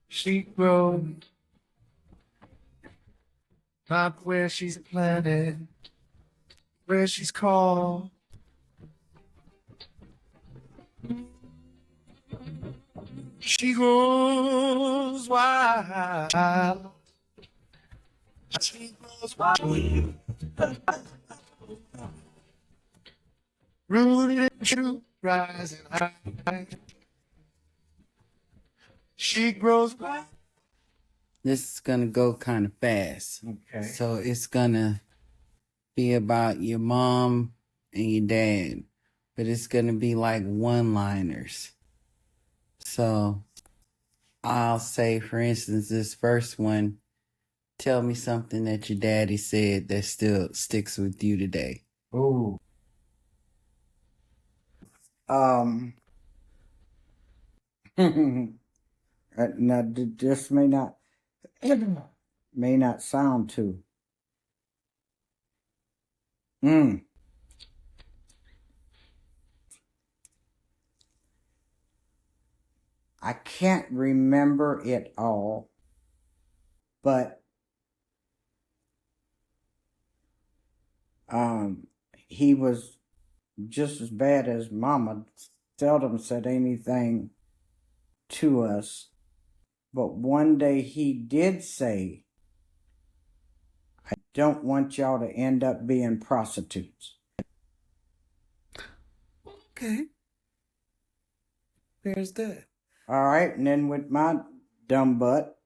She grows not where she's planted, where she's called. She goes wild. She goes wild. Rooted in truth, rising high. She grows wild. This is gonna go kind of fast. Okay. So it's gonna be about your mom and your dad, but it's gonna be like one-liners. So I'll say, for instance, this first one, tell me something that your daddy said that still sticks with you today. Ooh. Now this may not sound too. I can't remember it all, but he was just as bad as Mama. Seldom said anything to us, but one day he did say, I don't want y'all to end up being prostitutes. Okay. There's that. All right, and then with my dumb butt,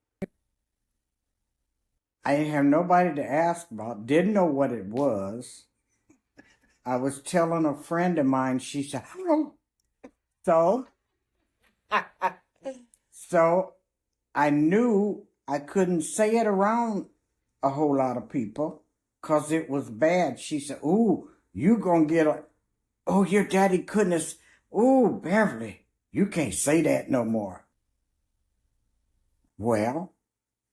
I didn't have nobody to ask about, didn't know what it was. I was telling a friend of mine, she said, so I knew I couldn't say it around a whole lot of people because it was bad. She said, ooh, you gonna get oh, your daddy couldn't have, ooh, Beverly, you can't say that no more. Well,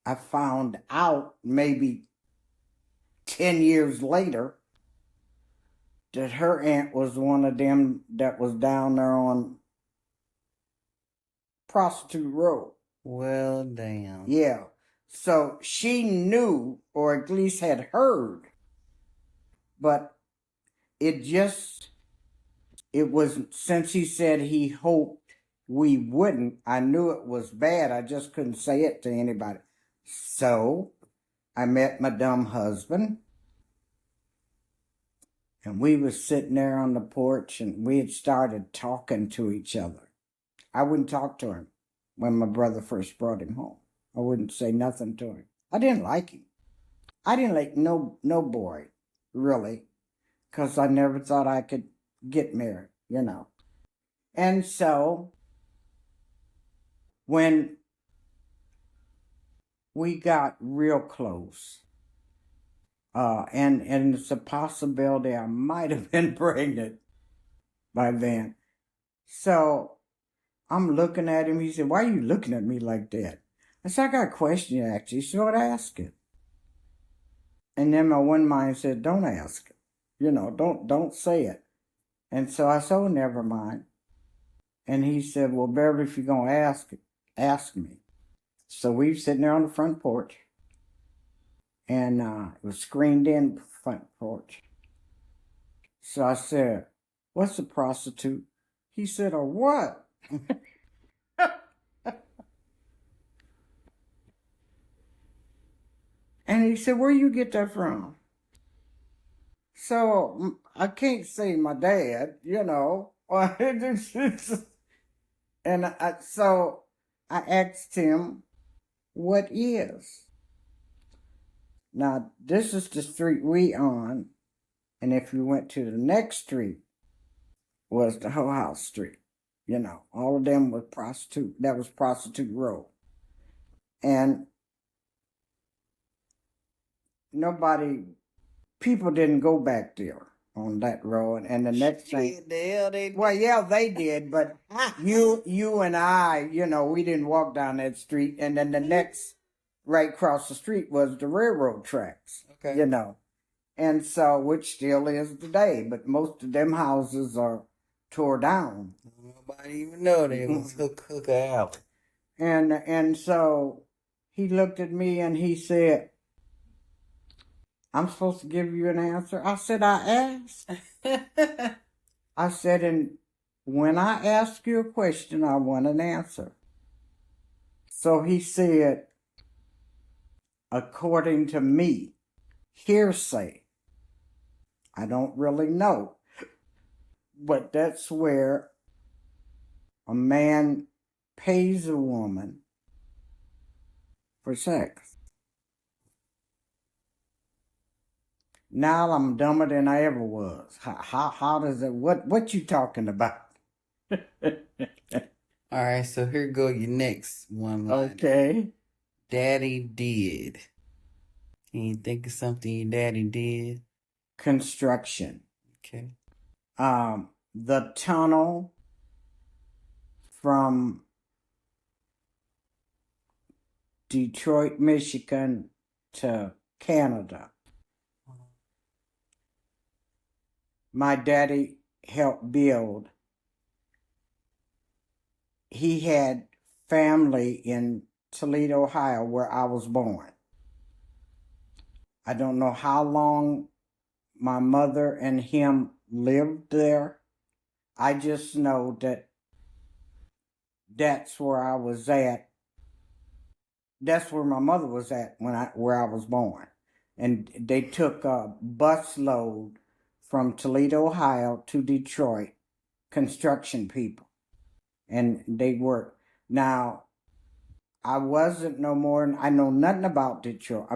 I found out maybe 10 years later that her aunt was one of them that was down there on Prostitute Road. Well, damn. Yeah. So she knew, or at least had heard, but it was, since he said he hoped we wouldn't, I knew it was bad. I just couldn't say it to anybody. So I met my dumb husband, and we was sitting there on the porch, and we had started talking to each other. I wouldn't talk to him when my brother first brought him home. I wouldn't say nothing to him. I didn't like him. I didn't like no boy, really, because I never thought I could get married, you know. And so when we got real close, and it's a possibility I might have been pregnant by then. So I'm looking at him. He said, why are you looking at me like that? I said, I got a question to ask you. He said, what, ask it? And then my one mind said, don't ask it. You know, don't say it. And so I said, oh, never mind. And he said, well, Beverly, if you're going to ask me. So we were sitting there on the front porch. And it was screened in front porch. So I said, what's a prostitute? He said, a what? And he said, where you get that from? So I can't say my dad, you know. And so I asked him, what is? Now, this is the street we on, and if you went to the next street, was the Hoe House Street. You know, all of them was prostitute. That was Prostitute Road. And people didn't go back there on that road. And the next thing, The hell they did. well, yeah, they did, but you and I, you know, we didn't walk down that street. And then the next right across the street was the railroad tracks, Okay. you know. And so, which still is today, but most of them houses are tore down. Nobody even know they was hooker out. And so he looked at me and he said, I'm supposed to give you an answer. I said, I asked. I said, and when I ask you a question, I want an answer. So he said, according to me, hearsay. I don't really know. But that's where a man pays a woman for sex. Now I'm dumber than I ever was. How does it, what you talking about? All right, so here go your next one line. Okay. Daddy did. Can you think of something your daddy did? Construction. Okay. The tunnel from Detroit, Michigan to Canada. My daddy helped build. He had family in Toledo, Ohio, where I was born. I don't know how long my mother and him lived there. I just know that that's where I was at. That's where my mother was at where I was born. And they took a bus load from Toledo, Ohio to Detroit, construction people. And they worked. Now, I wasn't no more, I know nothing about Detroit,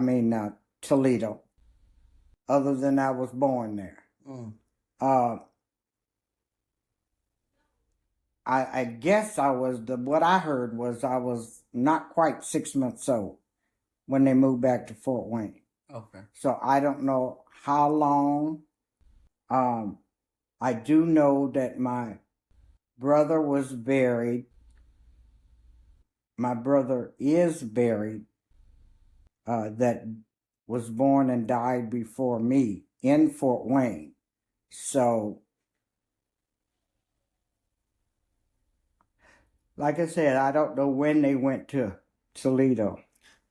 Toledo, other than I was born there. I guess what I heard was I was not quite 6 months old when they moved back to Fort Wayne. Okay. So I don't know how long. I do know that my brother was buried. My brother is buried, that was born and died before me in Fort Wayne. So, like I said, I don't know when they went to Toledo.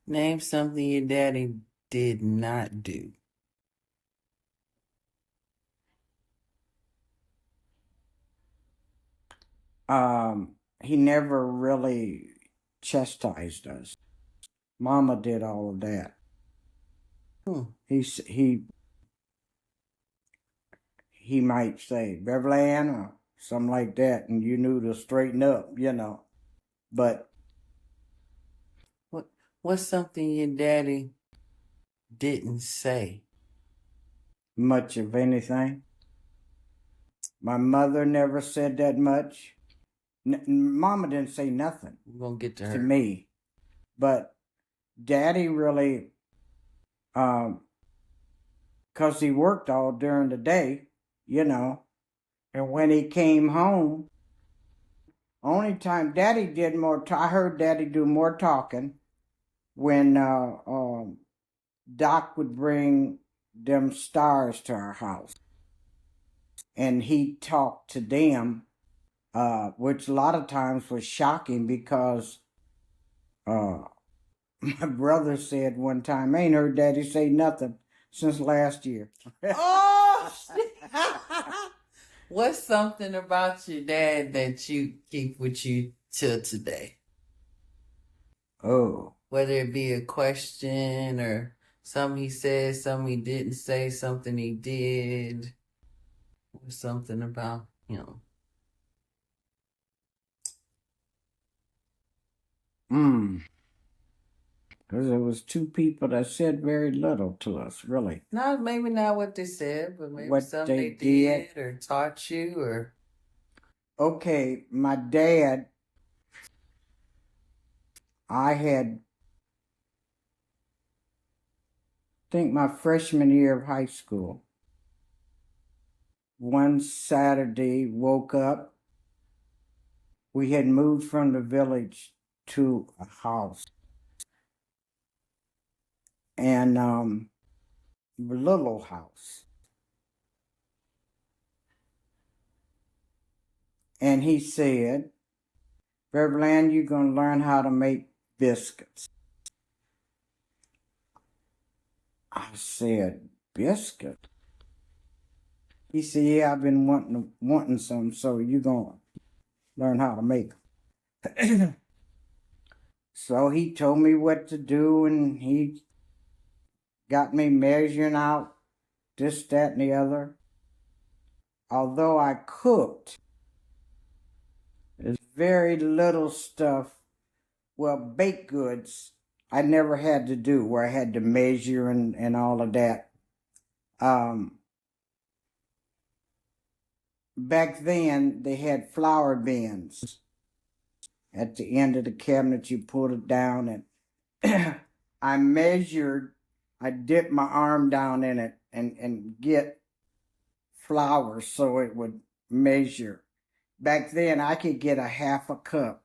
Name something your daddy did not do. He never really chastised us. Mama did all of that. He might say, Beverly Ann, or something like that, and you knew to straighten up, But what's something your daddy didn't say? Much of anything. My mother never said that much. Mama didn't say nothing. We're gonna get to her. To me. But Daddy really, because he worked all during the day, and when he came home, only time Daddy did more, I heard Daddy do more talking when Doc would bring them stars to our house. And he talked to them, which a lot of times was shocking because my brother said one time, I ain't heard Daddy say nothing since last year. Oh, what's something about your dad that you keep with you till today? Oh. Whether it be a question or something he said, something he didn't say, something he did, or something about him. Because there was two people that said very little to us, really. No, maybe not what they said, but maybe What something they they did or taught you or... Okay, my dad, I think my freshman year of high school, one Saturday woke up, we had moved from the village to a house. And little house. And he said, Beverly, you're going to learn how to make biscuits. I said, biscuit? He said, yeah, I've been wanting some, so you're going to learn how to make them. So he told me what to do, and he got me measuring out this, that, and the other. Although I cooked, there's very little stuff. Well, baked goods, I never had to do where I had to measure and all of that. Back then, they had flour bins. At the end of the cabinet, you pulled it down, and I measured, I dipped my arm down in it and get flour so it would measure. Back then, I could get a half a cup,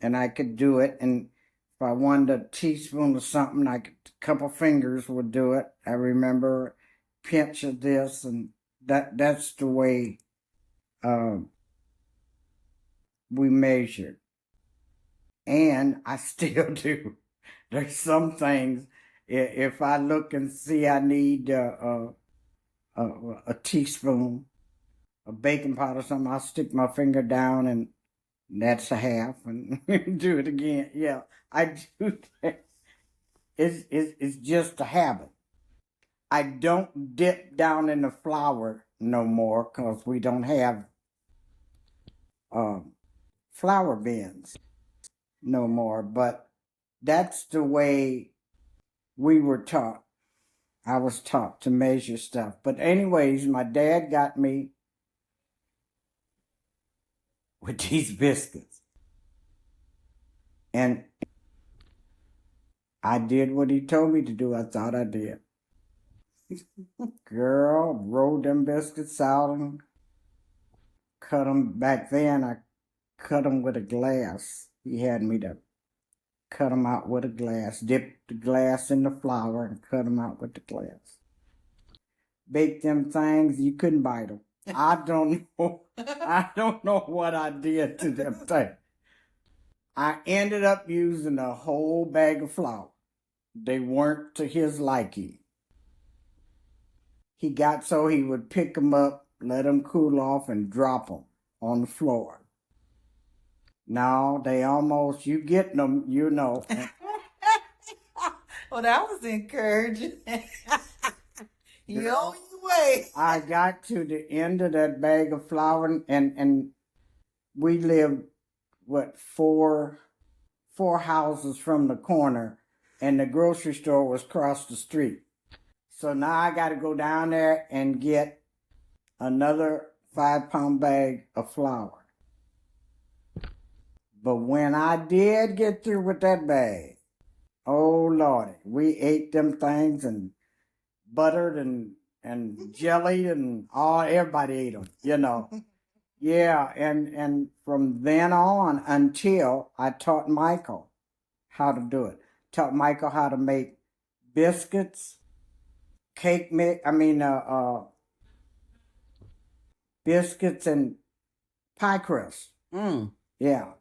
and I could do it. And if I wanted a teaspoon of something, a couple fingers would do it. I remember pinch of this, and that's the way we measured. And I still do. There's some things, if I look and see I need a teaspoon of baking powder or something, I'll stick my finger down, and that's a half, and do it again. Yeah, I do that. It's just a habit. I don't dip down in the flour no more because we don't have flour bins no more. But that's the way we were taught. I was taught to measure stuff. But anyways, my dad got me with these biscuits. And I did what he told me to do. I thought I did. Girl, rolled them biscuits out and cut them. Back then, I cut them with a glass. He had me to cut them out with a glass, dip the glass in the flour and cut them out with the glass. Bake them things, you couldn't bite them. I don't know what I did to them things. I ended up using a whole bag of flour. They weren't to his liking. He got so he would pick them up, let them cool off, and drop them on the floor. No, they almost, you get them, you know. Well, that was encouraging. You on your way. I got to the end of that bag of flour, and we lived, four houses from the corner, and the grocery store was across the street. So now I got to go down there and get another 5-pound bag of flour. But when I did get through with that bag, oh Lordy, we ate them things and buttered and jellied and everybody ate them, you know. Yeah, and from then on until I taught Michael how to do it. Taught Michael how to make biscuits, cake mix, biscuits and pie crust. Yeah.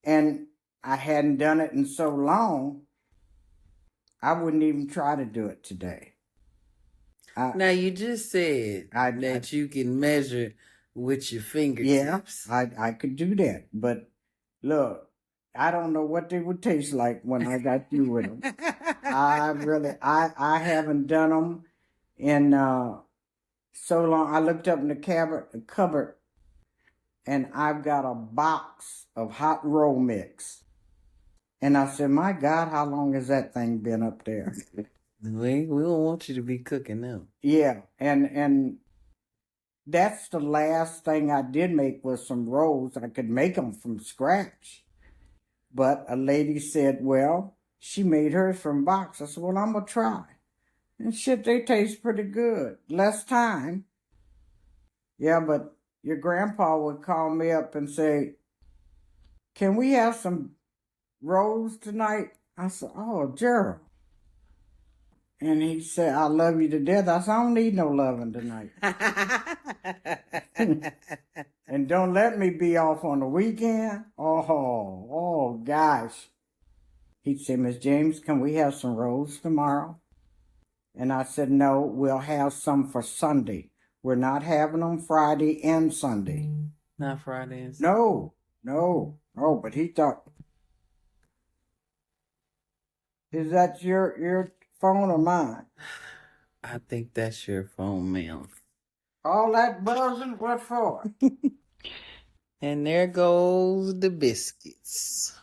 And I hadn't done it in so long, I wouldn't even try to do it today. Now, you just said that you can measure with your fingertips. Yeah, I could do that. But look, I don't know what they would taste like when I got through with them. I haven't done them in so long. I looked up in the cupboard, and I've got a box of hot roll mix. And I said, my God, how long has that thing been up there? We don't want you to be cooking them. Yeah, and that's the last thing I did make was some rolls. I could make them from scratch. But a lady said, well, she made hers from box. I said, well, I'm going to try. And shit, they taste pretty good. Less time. Yeah, but your grandpa would call me up and say, can we have some rolls tonight? I said, oh, Gerald, And he said, I love you to death. I said, I don't need no loving tonight. And don't let me be off on the weekend. Oh, gosh. He said, Miss James, can we have some rolls tomorrow? And I said, no, we'll have some for Sunday. We're not having them Friday and Sunday. Not Fridays. No. But he thought, is that your phone or mine? I think that's your phone, ma'am. All that buzzing, what for? And there goes the biscuits.